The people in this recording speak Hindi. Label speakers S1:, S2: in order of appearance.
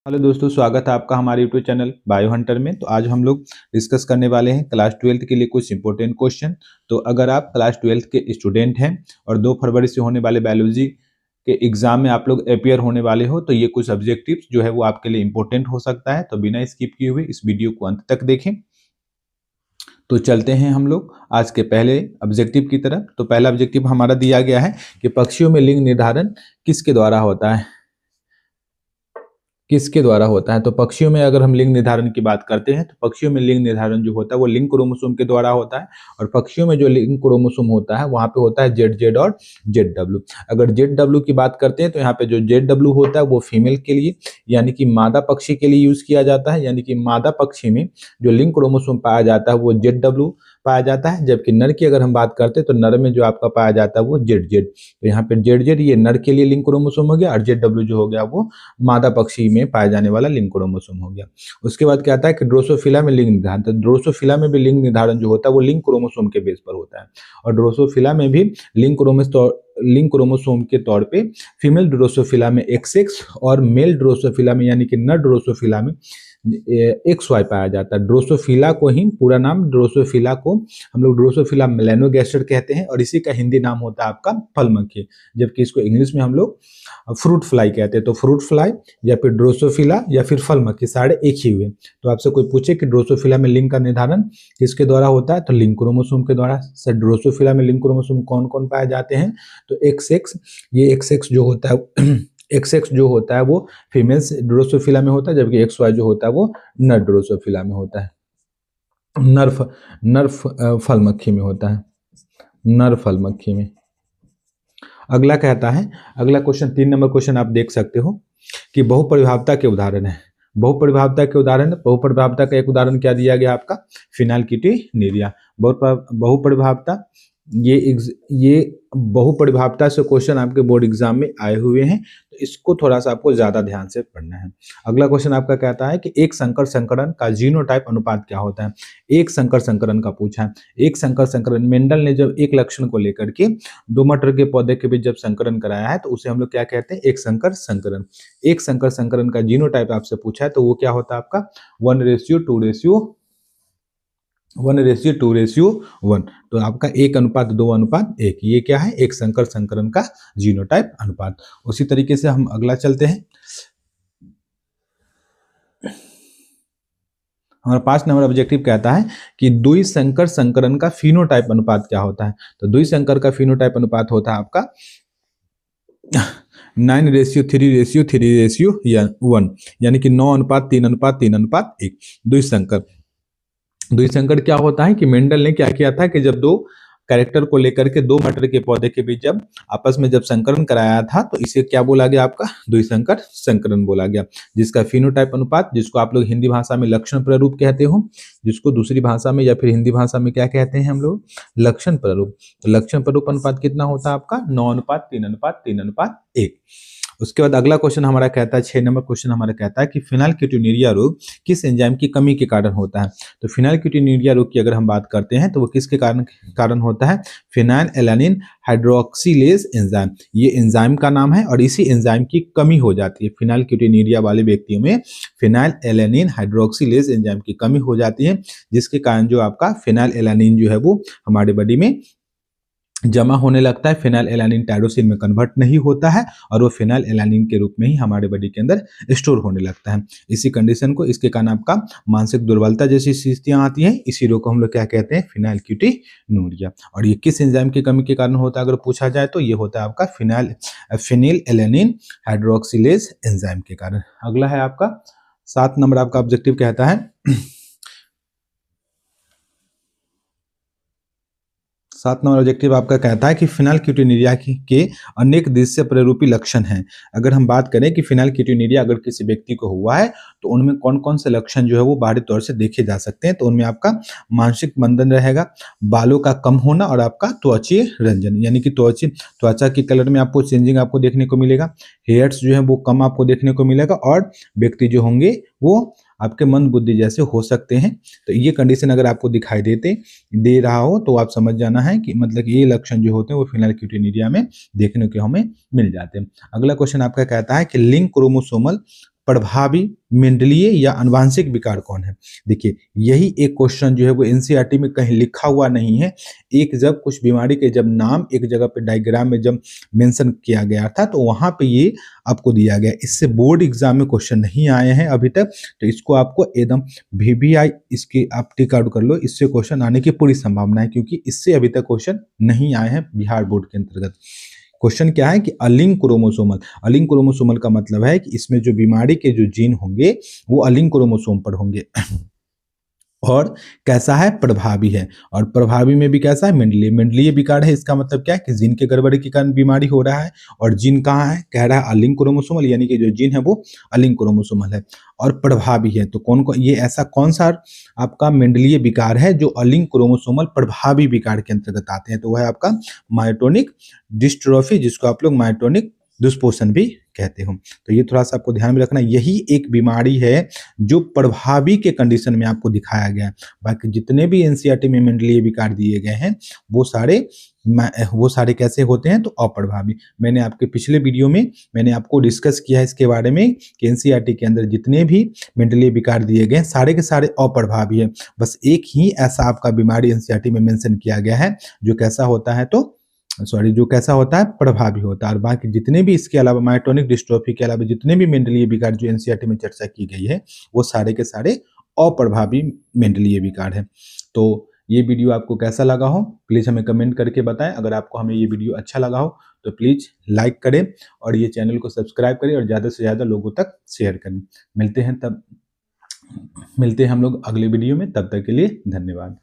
S1: हेलो दोस्तों, स्वागत है आपका हमारे यूट्यूब चैनल बायो हंटर में। तो आज हम लोग डिस्कस करने वाले हैं क्लास 12th के लिए कुछ इंपॉर्टेंट क्वेश्चन। तो अगर आप क्लास 12th के स्टूडेंट हैं और 2 फरवरी से होने वाले बायोलॉजी के एग्जाम में आप लोग अपियर होने वाले हो, तो ये कुछ ऑब्जेक्टिव्स जो है वो आपके लिए इंपॉर्टेंट हो सकता है। तो बिना स्किप किए हुए इस वीडियो को अंत तक देखें। तो चलते हैं हम लोग आज के पहले ऑब्जेक्टिव की तरफ। तो पहला ऑब्जेक्टिव हमारा दिया गया है कि पक्षियों में लिंग निर्धारण किसके द्वारा होता है। किसके द्वारा होता है? तो पक्षियों में अगर हम लिंग निर्धारण की बात करते हैं तो पक्षियों में लिंग निर्धारण जो होता है वो लिंग क्रोमोसोम के द्वारा होता है। और पक्षियों में जो लिंग क्रोमोसोम होता है वहां पे होता है जेड और जेड। अगर जेड की बात करते हैं तो यहाँ पे जो जेड होता है वो फीमेल के लिए यानी कि मादा पक्षी के लिए यूज किया जाता है। यानी कि मादा पक्षी में जो लिंग क्रोमोसोम पाया जाता है वो जेड पाया जाता है, जबकि नर की अगर हम बात करते हैं तो नर में जो आपका पाया जाता है वो जेड। तो यहाँ पे जेड ये नर के लिए लिंग क्रोमोसोम हो गया और जेड जो हो गया वो मादा पक्षी में पाया जाने वाला लिंग क्रोमोसोम हो गया। उसके बाद क्या आता है कि ड्रोसोफिला में लिंग निर्धारण। तो ड्रोसोफिला में भी लिंग निर्धारण जो होता है वो लिंग क्रोमोसोम के बेस पर होता है। और ड्रोसोफिला में भी लिंग क्रोमोसोम के तौर पे फीमेल ड्रोसोफिला में XX और मेल ड्रोसोफिला में यानी कि नर ड्रोसोफिला में XY पाया जाता है। ड्रोसोफिला को ही पूरा नाम ड्रोसोफिला को हम लोग ड्रोसोफिला मेलानोगैस्टर कहते हैं और इसी का हिंदी नाम होता है आपका फल मक्खी, जबकि इसको इंग्लिश में हम लोग फ्रूट फ्लाई कहते हैं। तो फ्रूट फ्लाई या फिर ड्रोसोफिला या फिर फल मक्खी सारे एक ही हुए। तो आपसे कोई पूछे कि ड्रोसोफिला में लिंग का निर्धारण किसके द्वारा होता है तो लिंग क्रोमोसोम के द्वारा। सर ड्रोसोफिला में लिंग क्रोमोसोम कौन कौन पाए जाते हैं तो XX, ये XX जो होता है XX जो होता है वो फीमेल्स ड्रोसोफिला में होता है, जबकि XY जो होता है वो नर ड्रोसोफिला में होता है। नर फल मक्खी में होता है, नर फल मक्खी में। अगला कहता है, अगला क्वेश्चन 3 नंबर क्वेश्चन आप देख सकते हो कि बहुपरिभावता के उदाहरण है। बहुपरिभावता का एक उदाहरण क्या दिया गया आपका फिनाइलकीटोनुरिया। बहुपरिभावता ये बहुपरिभावता से क्वेश्चन आपके बोर्ड एग्जाम में आए हुए हैं, तो इसको थोड़ा सा आपको ज्यादा ध्यान से पढ़ना है। अगला क्वेश्चन आपका कहता है कि एक संकर संकरण का जीनोटाइप अनुपात क्या होता है। एक संकर संकरण का पूछा है। एक संकर संकरण मेंडल ने जब एक लक्षण को लेकर के 2 मटर के पौधे के बीच जब संकरण कराया है तो उसे हम लोग क्या कहते हैं, एक संकर संकरण। एक संकर संकरण का जीनोटाइप आपसे पूछा है तो वो क्या होता है आपका 1:2:1। तो आपका 1:2:1। ये क्या है, एक संकर संकरण का जीनोटाइप अनुपात। उसी तरीके से हम अगला चलते हैं। हमारा 5 नंबर ऑब्जेक्टिव कहता है कि द्विसंकर संकरण का फिनोटाइप अनुपात क्या होता है। तो द्विसंकर का फिनोटाइप अनुपात होता है आपका 9:3:3:1 यानी कि 9:3:3:1। द्विसंकर क्या होता है कि मेंडल ने क्या किया था कि जब 2 कैरेक्टर को लेकर के 2 मटर के पौधे के बीच जब आपस में जब संकरण कराया था तो इसे क्या बोला गया आपका द्विसंकर संकरण बोला गया, जिसका फिनोटाइप अनुपात, जिसको आप लोग हिंदी भाषा में लक्षण प्रारूप कहते हो, जिसको दूसरी भाषा में या फिर हिंदी भाषा में क्या कहते हैं हम लोग, लक्षण प्रारूप। तो लक्षण प्रारूप अनुपात कितना होता है आपका 9:3:3:1। उसके बाद अगला क्वेश्चन हमारा कहता है 6 नंबर क्वेश्चन हमारा कहता है कि फिनाइलकीटोनुरिया रोग किस एंजाइम की कमी के कारण होता है। तो फिनाइलकीटोनुरिया रोग की अगर हम बात करते हैं तो वो किसके कारण होता है, फिनाइलएलानिन हाइड्रोक्सिलेज एंजाइम। ये एंजाइम का नाम है और इसी एंजाइम की कमी हो जाती है। फिनाइलकीटोनुरिया वाले व्यक्तियों में फिनाइलएलानिन हाइड्रोक्सिलेज एंजाइम की कमी हो जाती है, जिसके कारण जो आपका फिनाइलएलानिन जो है वो हमारे बॉडी में जमा होने लगता है, फिनाइलएलानिन टायरोसिन में कन्वर्ट नहीं होता है और वो फिनाइलएलानिन के रूप में ही हमारे बॉडी के अंदर स्टोर होने लगता है। इसी कंडीशन को, इसके कारण आपका मानसिक दुर्बलता जैसी स्थितियां आती हैं। इसी रोग को हम लोग क्या कहते हैं, फिनाइलकीटोनुरिया। और ये किस एंजाइम की कमी के कारण होता है अगर पूछा जाए तो ये होता है आपका फिनाइलएलानिन हाइड्रोक्सिलेज एंजाइम के कारण। अगला है आपका 7 नंबर आपका ऑब्जेक्टिव कहता है 7 नंबर ऑब्जेक्टिव आपका कहता है कि फिनाइलकीटोनुरिया के अनेक दृश्य प्रारूपी लक्षण हैं। अगर हम बात करें कि फिनाइलकीटोनुरिया अगर किसी व्यक्ति को हुआ है तो उनमें कौन कौन से लक्षण जो है वो बाहरी तौर से देखे जा सकते हैं। तो उनमें आपका मानसिक मंदन रहेगा, बालों का कम होना और आपका त्वचीय रंजन यानी कि त्वचा की कलर में आपको चेंजिंग आपको देखने को मिलेगा। हेयर्स जो है वो कम आपको देखने को मिलेगा और व्यक्ति जो होंगे वो आपके मंद बुद्धि जैसे हो सकते हैं। तो ये कंडीशन अगर आपको दिखाई दे रहा हो तो आप समझ जाना है कि मतलब ये लक्षण जो होते हैं वो फिनाइलकीटोनुरिया में देखने को हमें मिल जाते हैं। अगला क्वेश्चन आपका कहता है कि लिंग क्रोमोसोमल प्रभावी मेंडलीय या आनुवंशिक विकार कौन है। देखिए यही एक क्वेश्चन जो है वो एनसीईआरटी में कहीं लिखा हुआ नहीं है। एक जब कुछ बीमारी के जब नाम एक जगह पे डायग्राम में जब मेंशन किया गया था तो वहां पे ये आपको दिया गया। इससे बोर्ड एग्जाम में क्वेश्चन नहीं आए हैं अभी तक, तो इसको आपको एकदम VBI इसकी आप टिक आउट कर लो। इससे क्वेश्चन आने की पूरी संभावना है क्योंकि इससे अभी तक क्वेश्चन नहीं आए हैं बिहार बोर्ड के अंतर्गत। क्वेश्चन क्या है कि अलिंग क्रोमोसोमल। अलिंग क्रोमोसोमल का मतलब है कि इसमें जो बीमारी के जो जीन होंगे वो अलिंग क्रोमोसोम पर होंगे और कैसा है, प्रभावी है। और प्रभावी में भी कैसा है, मेंडलीय। मेंडलीय विकार है, इसका मतलब क्या है कि जीन के गड़बड़ी के कारण बीमारी हो रहा है। और जीन कहाँ है, कह रहा है अलिंग क्रोमोसोमल, यानी कि जो जीन है वो अलिंग क्रोमोसोमल है और प्रभावी है। तो कौन कौन ये ऐसा कौन सा आपका मेंडलीय विकार है जो अलिंग क्रोमोसोमल प्रभावी विकार के अंतर्गत आते हैं, तो वह है आपका मायोटोनिक डिस्ट्रोफी, जिसको आप लोग मायोटोनिक दुष्पोषण भी कहते हो। तो ये थोड़ा सा आपको ध्यान में रखना, यही एक बीमारी है जो प्रभावी के कंडीशन में आपको दिखाया गया है। बाकी जितने भी एनसीईआरटी में मेंडलीय विकार दिए गए हैं वो सारे कैसे होते हैं, तो अप्रभावी। मैंने आपके पिछले वीडियो में मैंने आपको डिस्कस किया है इसके बारे में कि एनसीईआरटी के अंदर जितने भी मेंडलीय विकार दिए गए हैं सारे के सारे अप्रभावी है। बस एक ही ऐसा आपका बीमारी एनसीईआरटी में मेंशन किया गया है जो कैसा होता है, तो जो कैसा होता है, प्रभावी होता है। और बाकी जितने भी इसके अलावा मायोटोनिक डिस्ट्रोफी के अलावा जितने भी मेंडलीय विकार जो एनसीईआरटी में चर्चा की गई है वो सारे के सारे अप्रभावी मेंडलीय विकार है। तो ये वीडियो आपको कैसा लगा हो प्लीज़ हमें कमेंट करके बताएं। अगर आपको हमें ये वीडियो अच्छा लगा हो तो प्लीज़ लाइक करें और ये चैनल को सब्सक्राइब करें और ज़्यादा से ज़्यादा लोगों तक शेयर करें। मिलते हैं हम लोग अगले वीडियो में, तब तक के लिए धन्यवाद।